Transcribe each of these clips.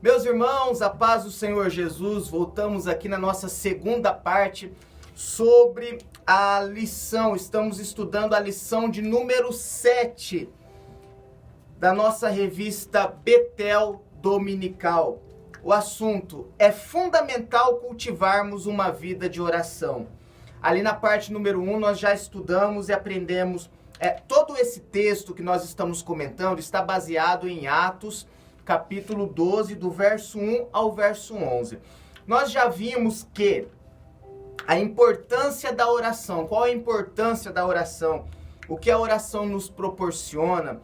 Meus irmãos, a paz do Senhor Jesus, voltamos aqui na nossa segunda parte sobre a lição. Estamos estudando a lição de número 7 da nossa revista Betel Dominical. O assunto é fundamental cultivarmos uma vida de oração. Ali na parte número 1 nós já estudamos e aprendemos. Todo esse texto que nós estamos comentando está baseado em Atos, capítulo 12, do verso 1 ao verso 11. Nós já vimos que a importância da oração, qual a importância da oração, o que a oração nos proporciona,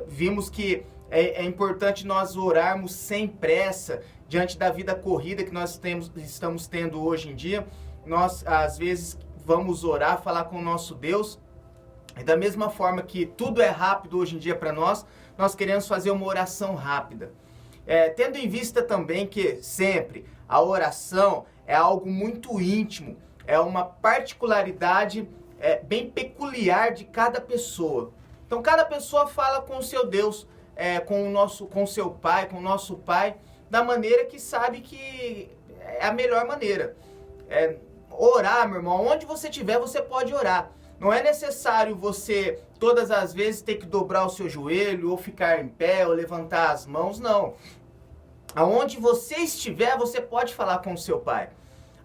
vimos que é importante nós orarmos sem pressa, diante da vida corrida que nós estamos tendo hoje em dia. Nós, às vezes, vamos orar, falar com o nosso Deus, e da mesma forma que tudo é rápido hoje em dia para nós queremos fazer uma oração rápida. Tendo em vista também que sempre a oração é algo muito íntimo, é uma particularidade bem peculiar de cada pessoa. Então cada pessoa fala com o seu Deus, com o seu Pai, com o nosso Pai, da maneira que sabe que é a melhor maneira. Orar, meu irmão, onde você estiver você pode orar. Não é necessário você, todas as vezes, ter que dobrar o seu joelho, ou ficar em pé, ou levantar as mãos, não. Aonde você estiver, você pode falar com o seu Pai.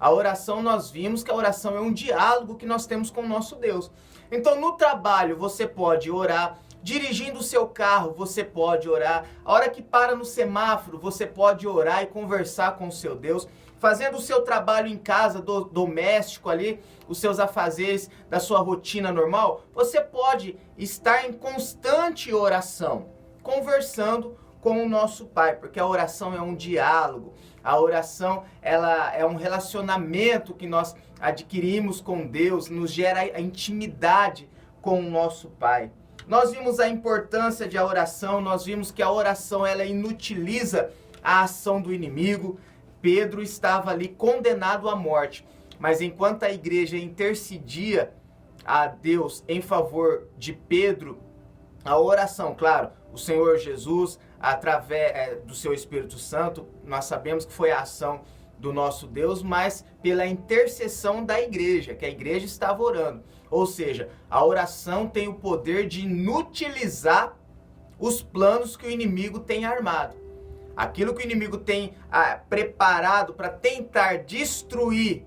A oração, nós vimos que a oração é um diálogo que nós temos com o nosso Deus. Então, no trabalho, você pode orar. Dirigindo o seu carro, você pode orar. A hora que para no semáforo, você pode orar e conversar com o seu Deus. Fazendo o seu trabalho em casa, doméstico ali, os seus afazeres da sua rotina normal, você pode estar em constante oração, conversando com o nosso Pai, porque a oração é um diálogo. A oração, ela é um relacionamento que nós adquirimos com Deus, nos gera a intimidade com o nosso Pai. Nós vimos a importância da oração, nós vimos que a oração ela inutiliza a ação do inimigo. Pedro estava ali condenado à morte, mas enquanto a igreja intercedia a Deus em favor de Pedro, a oração, claro, o Senhor Jesus, através do seu Espírito Santo, nós sabemos que foi a ação do nosso Deus, mas pela intercessão da igreja, que a igreja estava orando. Ou seja, a oração tem o poder de inutilizar os planos que o inimigo tem armado. Aquilo que o inimigo tem preparado para tentar destruir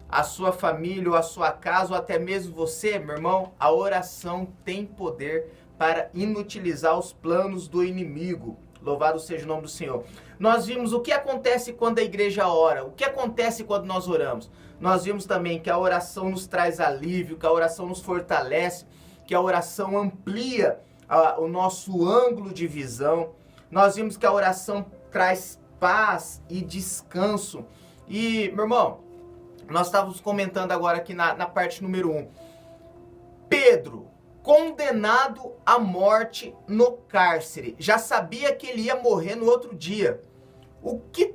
a sua família, ou a sua casa, ou até mesmo você, meu irmão, a oração tem poder para inutilizar os planos do inimigo. Louvado seja o nome do Senhor. Nós vimos o que acontece quando a igreja ora, o que acontece quando nós oramos. Nós vimos também que a oração nos traz alívio, que a oração nos fortalece, que a oração amplia o nosso ângulo de visão. Nós vimos que a oração traz paz e descanso. E, meu irmão, nós estávamos comentando agora aqui na parte número 1. Pedro, condenado à morte no cárcere, já sabia que ele ia morrer no outro dia. O que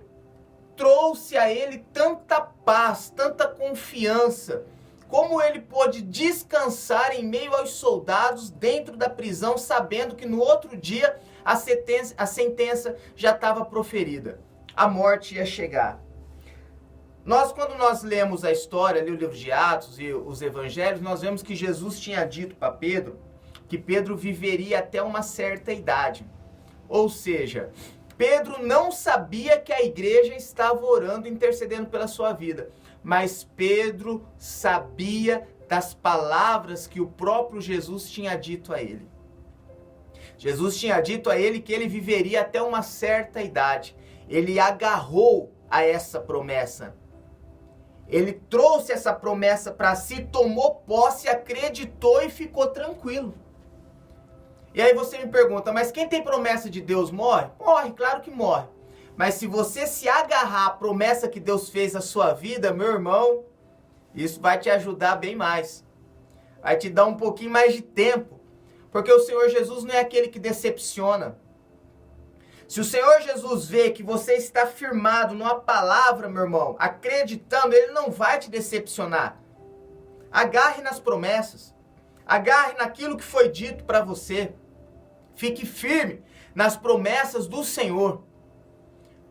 trouxe a ele tanta paz, tanta confiança? Como ele pôde descansar em meio aos soldados dentro da prisão, sabendo que no outro dia a sentença já estava proferida. A morte ia chegar. Quando nós lemos a história, ali o livro de Atos e os evangelhos, nós vemos que Jesus tinha dito para Pedro que Pedro viveria até uma certa idade. Ou seja, Pedro não sabia que a igreja estava orando, intercedendo pela sua vida. Mas Pedro sabia das palavras que o próprio Jesus tinha dito a ele. Jesus tinha dito a ele que ele viveria até uma certa idade. Ele agarrou a essa promessa. Ele trouxe essa promessa para si, tomou posse, acreditou e ficou tranquilo. E aí você me pergunta, mas quem tem promessa de Deus morre? Morre, claro que morre. Mas se você se agarrar à promessa que Deus fez na sua vida, meu irmão, isso vai te ajudar bem mais. Vai te dar um pouquinho mais de tempo. Porque o Senhor Jesus não é aquele que decepciona. Se o Senhor Jesus vê que você está firmado numa palavra, meu irmão, acreditando, Ele não vai te decepcionar. Agarre nas promessas. Agarre naquilo que foi dito para você. Fique firme nas promessas do Senhor.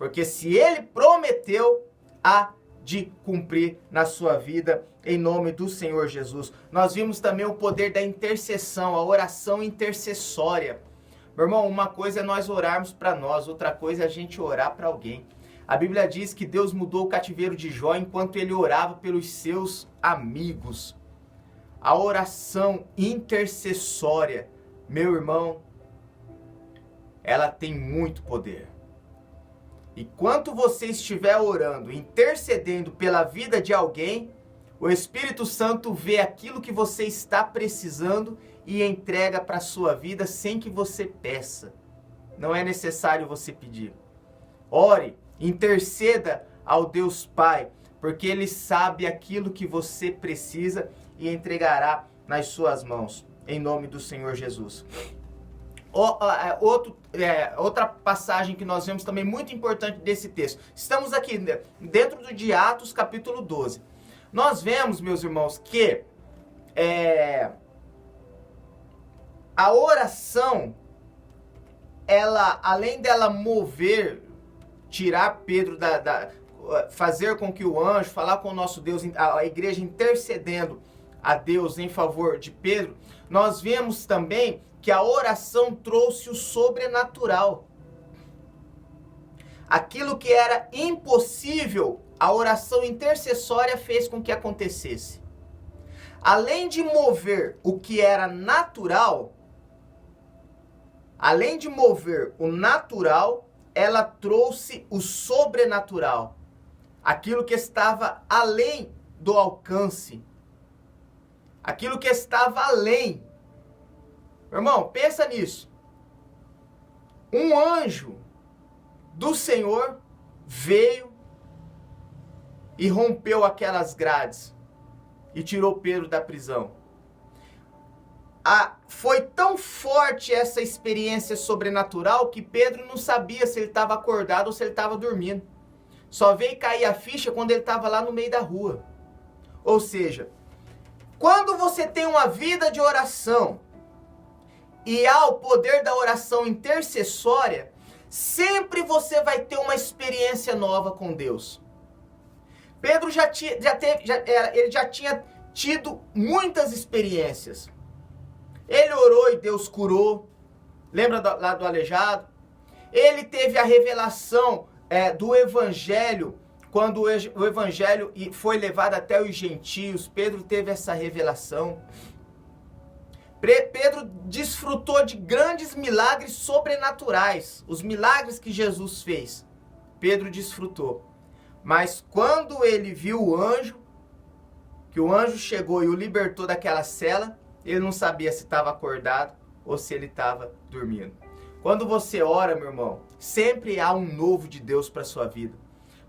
Porque se ele prometeu, há de cumprir na sua vida, em nome do Senhor Jesus. Nós vimos também o poder da intercessão, a oração intercessória. Meu irmão, uma coisa é nós orarmos para nós, outra coisa é a gente orar para alguém. A Bíblia diz que Deus mudou o cativeiro de Jó enquanto ele orava pelos seus amigos. A oração intercessória, meu irmão, ela tem muito poder. E quando você estiver orando, intercedendo pela vida de alguém, o Espírito Santo vê aquilo que você está precisando e entrega para a sua vida sem que você peça. Não é necessário você pedir. Ore, interceda ao Deus Pai, porque Ele sabe aquilo que você precisa e entregará nas suas mãos, em nome do Senhor Jesus. Outra passagem que nós vemos também muito importante desse texto. Estamos aqui dentro de Atos capítulo 12. Nós vemos, meus irmãos, que a oração, ela, além dela mover, tirar Pedro fazer com que o anjo, falar com o nosso Deus, a igreja intercedendo a Deus em favor de Pedro, nós vemos também que a oração trouxe o sobrenatural. Aquilo que era impossível, a oração intercessória fez com que acontecesse. Além de mover o que era natural, além de mover o natural, ela trouxe o sobrenatural. Aquilo que estava além do alcance. Aquilo que estava além. Irmão, pensa nisso. Um anjo do Senhor veio e rompeu aquelas grades e tirou Pedro da prisão. Foi tão forte essa experiência sobrenatural que Pedro não sabia se ele estava acordado ou se ele estava dormindo. Só veio cair a ficha quando ele estava lá no meio da rua. Ou seja, quando você tem uma vida de oração e há o poder da oração intercessória, sempre você vai ter uma experiência nova com Deus. Pedro já tinha tido muitas experiências. Ele orou e Deus curou. Lembra lá do aleijado? Ele teve a revelação do Evangelho. Quando o Evangelho foi levado até os gentios, Pedro teve essa revelação. Pedro desfrutou de grandes milagres sobrenaturais. Os milagres que Jesus fez, Pedro desfrutou. Mas quando ele viu o anjo, que o anjo chegou e o libertou daquela cela, ele não sabia se estava acordado ou se ele estava dormindo. Quando você ora, meu irmão, sempre há um novo de Deus para a sua vida.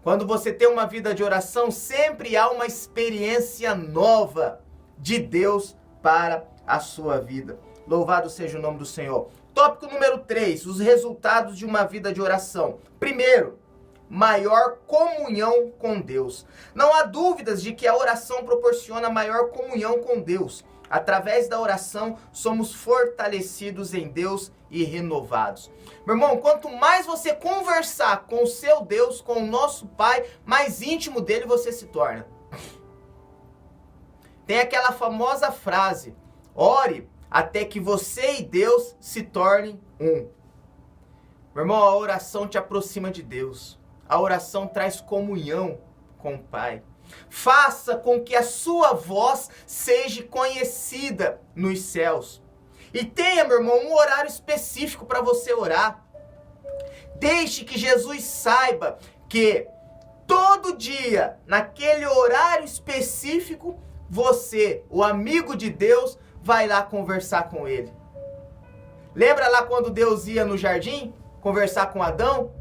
Quando você tem uma vida de oração, sempre há uma experiência nova de Deus para a sua vida. Louvado seja o nome do Senhor. Tópico número 3, os resultados de uma vida de oração. Primeiro, maior comunhão com Deus. Não há dúvidas de que a oração proporciona maior comunhão com Deus. Através da oração, somos fortalecidos em Deus e renovados. Meu irmão, quanto mais você conversar com o seu Deus, com o nosso Pai, mais íntimo dele você se torna. Tem aquela famosa frase: ore até que você e Deus se tornem um. Meu irmão, a oração te aproxima de Deus. A oração traz comunhão com o Pai. Faça com que a sua voz seja conhecida nos céus. E tenha, meu irmão, um horário específico para você orar. Deixe que Jesus saiba que todo dia, naquele horário específico, você, o amigo de Deus, vai lá conversar com ele. Lembra lá quando Deus ia no jardim conversar com Adão?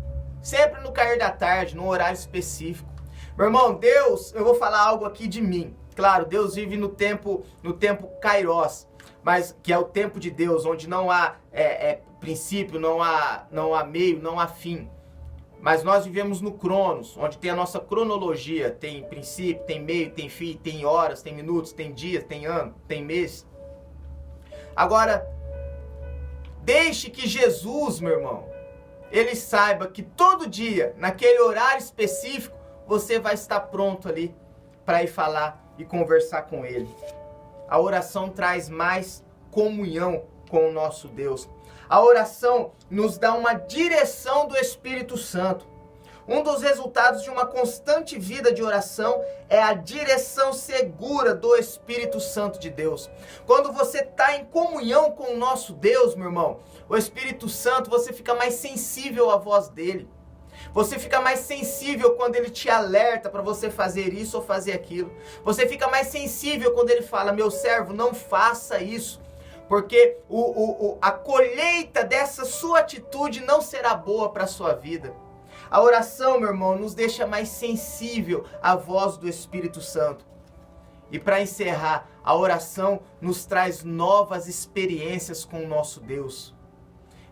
Sempre no cair da tarde, num horário específico. Meu irmão, Deus, eu vou falar algo aqui de mim. Claro, Deus vive no tempo Kairos, mas que é o tempo de Deus, onde não há princípio, não há meio, não há fim. Mas nós vivemos no Cronos, onde tem a nossa cronologia, tem princípio, tem meio, tem fim, tem horas, tem minutos, tem dias, tem ano, tem mês. Agora, deixe que Jesus, meu irmão, ele saiba que todo dia, naquele horário específico, você vai estar pronto ali para ir falar e conversar com ele. A oração traz mais comunhão com o nosso Deus. A oração nos dá uma direção do Espírito Santo. Um dos resultados de uma constante vida de oração é a direção segura do Espírito Santo de Deus. Quando você está em comunhão com o nosso Deus, meu irmão, o Espírito Santo, você fica mais sensível à voz dele. Você fica mais sensível quando ele te alerta para você fazer isso ou fazer aquilo. Você fica mais sensível quando ele fala, meu servo, não faça isso. Porque a colheita dessa sua atitude não será boa para a sua vida. A oração, meu irmão, nos deixa mais sensível à voz do Espírito Santo. E para encerrar, a oração nos traz novas experiências com o nosso Deus.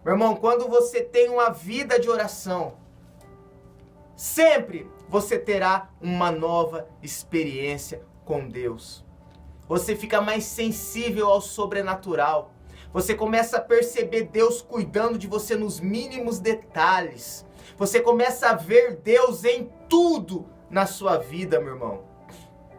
Meu irmão, quando você tem uma vida de oração, sempre você terá uma nova experiência com Deus. Você fica mais sensível ao sobrenatural. Você começa a perceber Deus cuidando de você nos mínimos detalhes. Você começa a ver Deus em tudo na sua vida, meu irmão.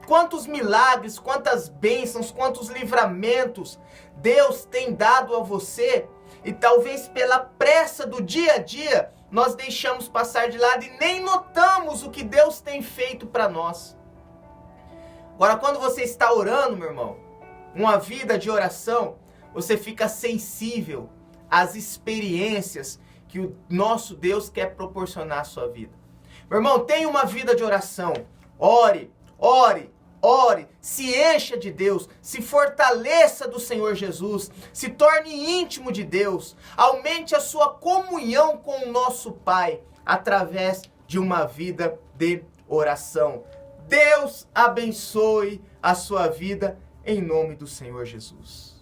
Quantos milagres, quantas bênçãos, quantos livramentos Deus tem dado a você. E talvez pela pressa do dia a dia, nós deixamos passar de lado e nem notamos o que Deus tem feito para nós. Agora, quando você está orando, meu irmão, uma vida de oração, você fica sensível às experiências que o nosso Deus quer proporcionar à sua vida. Meu irmão, tenha uma vida de oração. Ore, ore, ore. Se encha de Deus. Se fortaleça do Senhor Jesus. Se torne íntimo de Deus. Aumente a sua comunhão com o nosso Pai através de uma vida de oração. Deus abençoe a sua vida em nome do Senhor Jesus.